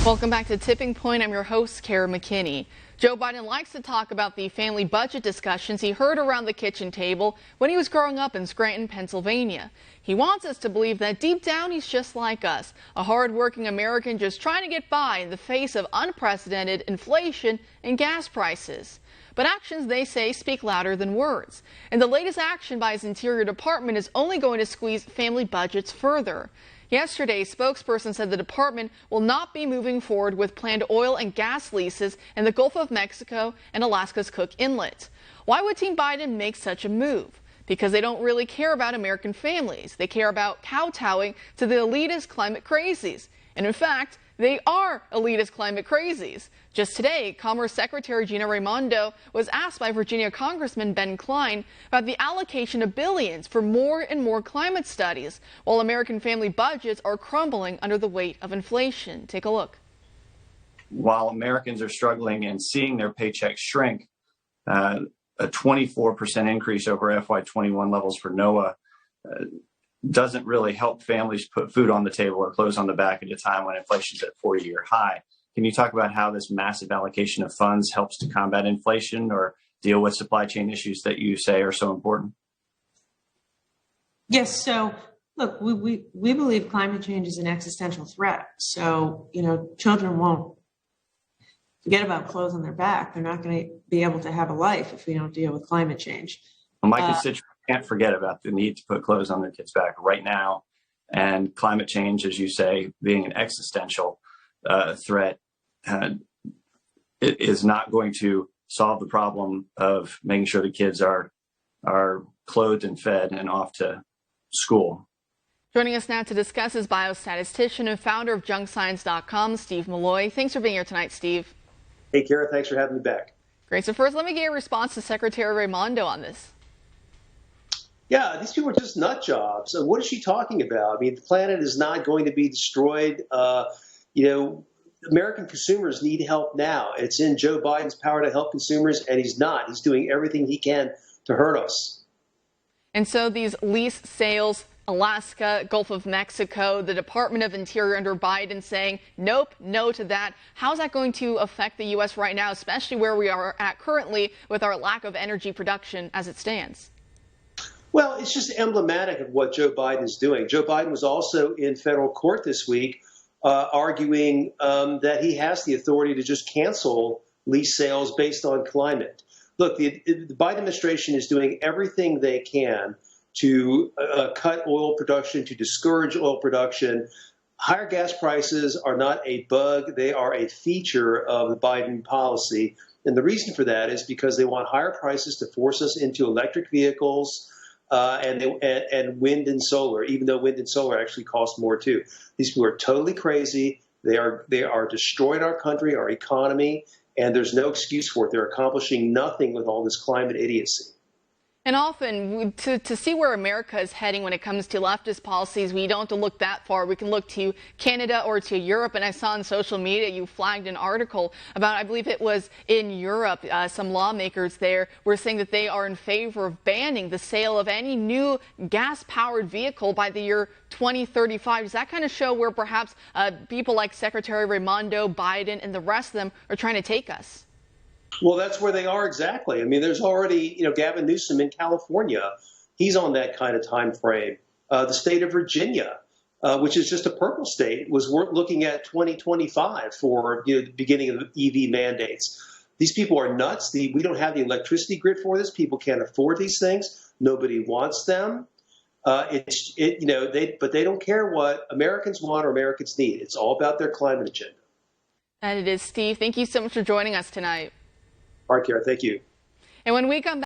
Welcome back to Tipping Point. I'm your host, Kara McKinney. Joe Biden likes to talk about the family budget discussions he heard around the kitchen table when he was growing up in Scranton, Pennsylvania. He wants us to believe that deep down he's just like us, a hard-working American just trying to get by in the face of unprecedented inflation and gas prices. But actions, they say, speak louder than words. And the latest action by his Interior Department is only going to squeeze family budgets further. Yesterday, a spokesperson said the department will not be moving forward with planned oil and gas leases in the Gulf of Mexico and Alaska's Cook Inlet. Why would Team Biden make such a move? Because they don't really care about American families. They care about kowtowing to the elitist climate crazies. And in fact, they are elitist climate crazies. Just today, Commerce Secretary Gina Raimondo was asked by Virginia Congressman Ben Cline about the allocation of billions for more and more climate studies, while American family budgets are crumbling under the weight of inflation. Take a look. While Americans are struggling and seeing their paychecks shrink, a 24% increase over FY21 levels for NOAA doesn't really help families put food on the table or clothes on the back at a time when inflation is at a 40-year high. Can you talk about how this massive allocation of funds helps to combat inflation or deal with supply chain issues that you say are so important? Yes. So, look, we believe climate change is an existential threat. So, children won't forget about clothes on their back. They're not going to be able to have a life if we don't deal with climate change. Well, my constituents can't forget about the need to put clothes on their kids' back right now. And climate change, as you say, being an existential threat, it is not going to solve the problem of making sure the kids are clothed and fed and off to school. Joining us now to discuss is biostatistician and founder of junkscience.com, Steve Milloy. Thanks for being here tonight, Steve. Hey, Kara, thanks for having me back. Great. So first, let me get your response to Secretary Raimondo on this. Yeah, these people are just nut jobs. What is she talking about? I mean, the planet is not going to be destroyed. American consumers need help now. It's in Joe Biden's power to help consumers, and he's not. He's doing everything he can to hurt us. And so these lease sales, Alaska, Gulf of Mexico, the Department of Interior under Biden saying, nope, no to that. How's that going to affect the U.S. right now, especially where we are at currently with our lack of energy production as it stands? Well, it's just emblematic of what Joe Biden is doing. Joe Biden was also in federal court this week arguing that he has the authority to just cancel lease sales based on climate. Look, the Biden administration is doing everything they can to cut oil production, to discourage oil production. Higher gas prices are not a bug. They are a feature of the Biden policy. And the reason for that is because they want higher prices to force us into electric vehicles and wind and solar, even though wind and solar actually cost more too. These people are totally crazy. They are destroying our country, our economy, and there's no excuse for it. They're accomplishing nothing with all this climate idiocy. And often, to see where America is heading when it comes to leftist policies, we don't have to look that far. We can look to Canada or to Europe. And I saw on social media you flagged an article about, I believe it was in Europe, some lawmakers there were saying that they are in favor of banning the sale of any new gas-powered vehicle by the year 2035. Does that kind of show where perhaps people like Secretary Raimondo, Biden, and the rest of them are trying to take us? Well, that's where they are exactly. I mean, there's already, Gavin Newsom in California. He's on that kind of time frame. The state of Virginia, which is just a purple state, was looking at 2025 for the beginning of EV mandates. These people are nuts. We don't have the electricity grid for this. People can't afford these things. Nobody wants them. But they don't care what Americans want or Americans need. It's all about their climate agenda. And it is, Steve. Thank you so much for joining us tonight. All right, Kara, thank you. And when we come back,